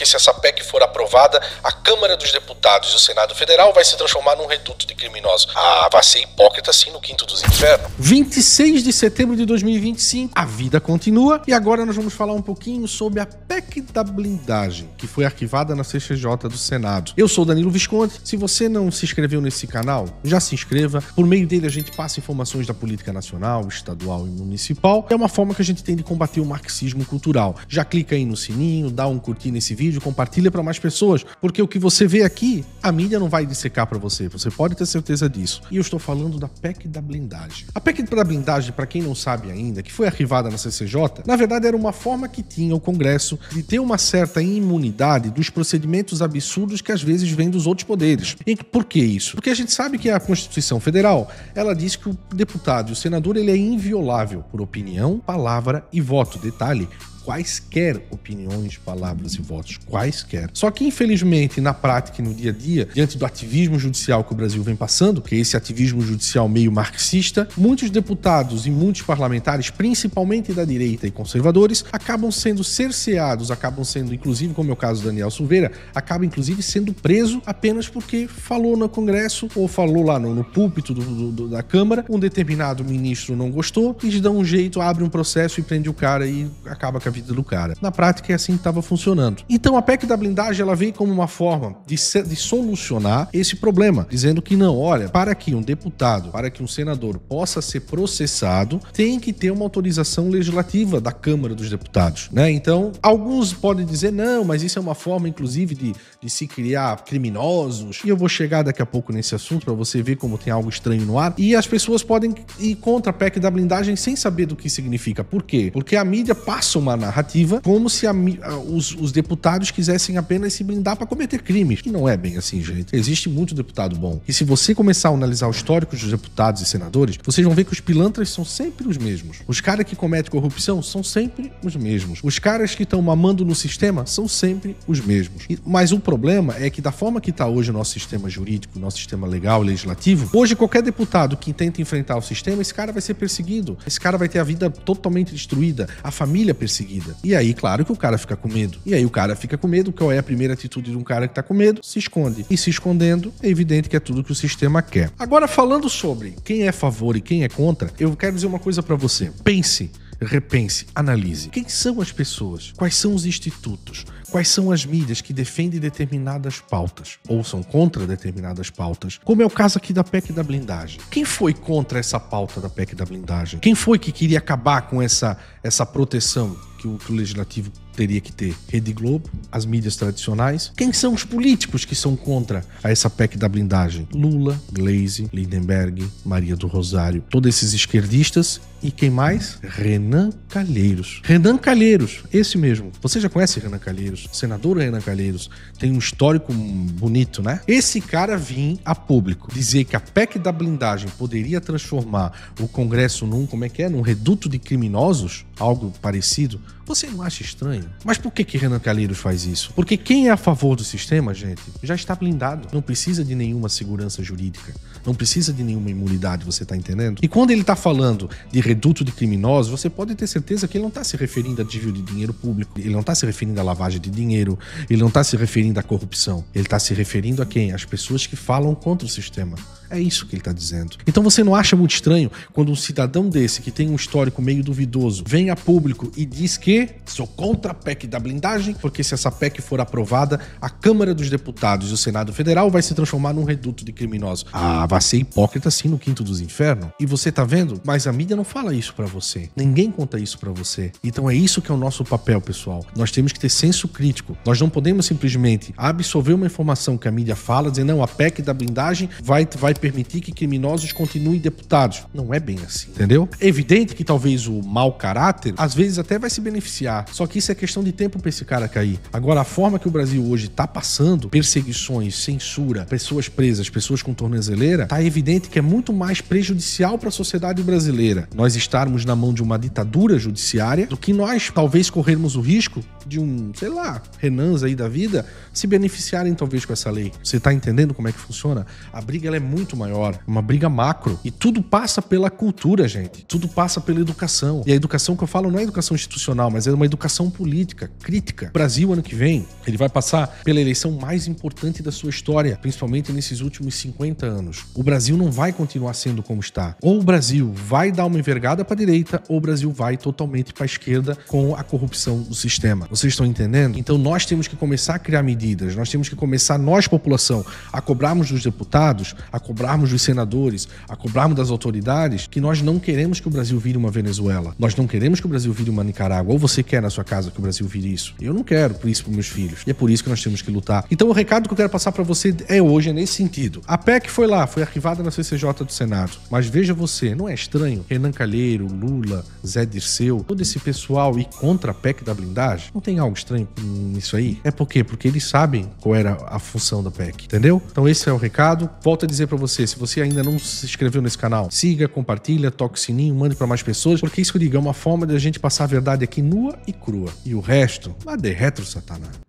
porque se essa PEC for aprovada, a Câmara dos Deputados e o Senado Federal vai se transformar num reduto de criminosos. Ah, vai ser hipócrita assim no quinto dos infernos. 26 de setembro de 2025, a vida continua e agora nós vamos falar um pouquinho sobre a PEC da blindagem, que foi arquivada na CCJ do Senado. Eu sou Danilo Visconti. Se você não se inscreveu nesse canal, já se inscreva. Por meio dele a gente passa informações da política nacional, estadual e municipal. É uma forma que a gente tem de combater o marxismo cultural. Já clica aí no sininho, dá um curtir nesse vídeo, compartilha para mais pessoas, porque o que você vê aqui, a mídia não vai dissecar para você. Você pode ter certeza disso. E eu estou falando da PEC da blindagem. A PEC da blindagem, para quem não sabe ainda, que foi arquivada na CCJ, na verdade era uma forma que tinha o Congresso de ter uma certa imunidade dos procedimentos absurdos que às vezes vêm dos outros poderes. E por que isso? Porque a gente sabe que a Constituição Federal, ela diz que o deputado e o senador ele é inviolável por opinião, palavra e voto. Detalhe, quaisquer opiniões, palavras e votos, quaisquer. Só que, infelizmente, na prática e no dia a dia, diante do ativismo judicial que o Brasil vem passando, que é esse ativismo judicial meio marxista, muitos deputados e muitos parlamentares, principalmente da direita e conservadores, acabam sendo cerceados, acabam sendo, inclusive, como é o caso do Daniel Silveira, acaba, inclusive, sendo preso apenas porque falou no Congresso ou falou lá no púlpito da Câmara, um determinado ministro não gostou, eles dão um jeito, abre um processo e prende o cara e acaba com a vida do cara. Na prática é assim que estava funcionando. Então a PEC da blindagem ela veio como uma forma de solucionar esse problema, dizendo que não, olha, para que um deputado, para que um senador possa ser processado, tem que ter uma autorização legislativa da Câmara dos Deputados, né? Então, alguns podem dizer, não, mas isso é uma forma, inclusive, de se criar criminosos, e eu vou chegar daqui a pouco nesse assunto para você ver como tem algo estranho no ar, e as pessoas podem ir contra a PEC da blindagem sem saber do que significa. Por quê? Porque a mídia passa uma narrativa como se os deputados quisessem apenas se blindar para cometer crimes. E não é bem assim, gente. Existe muito deputado bom. E se você começar a analisar o histórico dos deputados e senadores, vocês vão ver que os pilantras são sempre os mesmos. Os caras que cometem corrupção são sempre os mesmos. Os caras que estão mamando no sistema são sempre os mesmos. Mas o problema é que da forma que está hoje o nosso sistema jurídico, o nosso sistema legal, legislativo, hoje qualquer deputado que tenta enfrentar o sistema, esse cara vai ser perseguido. Esse cara vai ter a vida totalmente destruída, a família perseguida. E aí, claro que o cara fica com medo. E aí o cara fica com medo. Qual é a primeira atitude de um cara que tá com medo? Se esconde. E se escondendo, é evidente que é tudo que o sistema quer. Agora, falando sobre quem é a favor e quem é contra, eu quero dizer uma coisa pra você. Pense, repense, analise. Quem são as pessoas? Quais são os institutos? Quais são as mídias que defendem determinadas pautas ou são contra determinadas pautas? Como é o caso aqui da PEC da blindagem. Quem foi contra essa pauta da PEC da blindagem? Quem foi que queria acabar com essa proteção que o legislativo teria que ter? Rede Globo, as mídias tradicionais. Quem são os políticos que são contra essa PEC da blindagem? Lula, Gleisi, Lindenberg, Maria do Rosário, todos esses esquerdistas. E quem mais? Renan Calheiros. Renan Calheiros, esse mesmo. Você já conhece Renan Calheiros? Senador Renan Calheiros. Tem um histórico bonito, né? Esse cara vinha a público dizer que a PEC da blindagem poderia transformar o Congresso num reduto de criminosos, algo parecido. Você não acha estranho? Mas por que Renan Calheiros faz isso? Porque quem é a favor do sistema, gente, já está blindado. Não precisa de nenhuma segurança jurídica. Não precisa de nenhuma imunidade, você tá entendendo? E quando ele tá falando de reduto de criminosos, você pode ter certeza que ele não tá se referindo a desvio de dinheiro público, ele não tá se referindo a lavagem de dinheiro, ele não tá se referindo à corrupção. Ele tá se referindo a quem? As pessoas que falam contra o sistema. É isso que ele tá dizendo. Então você não acha muito estranho quando um cidadão desse, que tem um histórico meio duvidoso, vem a público e diz que sou contra a PEC da blindagem, porque se essa PEC for aprovada, a Câmara dos Deputados e o Senado Federal vai se transformar num reduto de criminosos. Ah, vai ser hipócrita assim no quinto dos infernos. E você tá vendo? Mas a mídia não fala isso pra você. Ninguém conta isso pra você. Então é isso que é o nosso papel, pessoal. Nós temos que ter senso crítico. Nós não podemos simplesmente absorver uma informação que a mídia fala, dizer, não, a PEC da blindagem vai permitir que criminosos continuem deputados. Não é bem assim, entendeu? É evidente que talvez o mau caráter, às vezes até vai se beneficiar. Só que isso é questão de tempo pra esse cara cair. Agora, a forma que o Brasil hoje tá passando, perseguições, censura, pessoas presas, pessoas com tornozeleira, tá evidente que é muito mais prejudicial para a sociedade brasileira nós estarmos na mão de uma ditadura judiciária do que nós talvez corrermos o risco de Renans aí da vida se beneficiarem talvez com essa lei. Você tá entendendo como é que funciona? A briga ela é muito maior, uma briga macro. E tudo passa pela cultura, gente. Tudo passa pela educação. E a educação que eu falo não é educação institucional, mas mas é uma educação política, crítica. O Brasil, ano que vem, ele vai passar pela eleição mais importante da sua história, principalmente nesses últimos 50 anos. O Brasil não vai continuar sendo como está. Ou o Brasil vai dar uma envergada para a direita, ou o Brasil vai totalmente para a esquerda com a corrupção do sistema. Vocês estão entendendo? Então nós temos que começar a criar medidas, nós temos que começar, nós, população, a cobrarmos dos deputados, a cobrarmos dos senadores, a cobrarmos das autoridades, que nós não queremos que o Brasil vire uma Venezuela. Nós não queremos que o Brasil vire uma Nicarágua. Ou você quer na sua casa que o Brasil vire isso? Eu não quero isso para meus filhos. E é por isso que nós temos que lutar. Então o recado que eu quero passar para você hoje é nesse sentido. A PEC foi lá, foi arquivada na CCJ do Senado. Mas veja você, não é estranho Renan Calheiro, Lula, Zé Dirceu, todo esse pessoal ir contra a PEC da blindagem? Não tem algo estranho nisso aí? É por quê? Porque eles sabem qual era a função da PEC, entendeu? Então esse é o recado. Volto a dizer para você, se você ainda não se inscreveu nesse canal, siga, compartilha, toque o sininho, mande para mais pessoas, porque isso que eu digo é uma forma de a gente passar a verdade aqui nua e crua. E o resto, lá de retro, Satanás.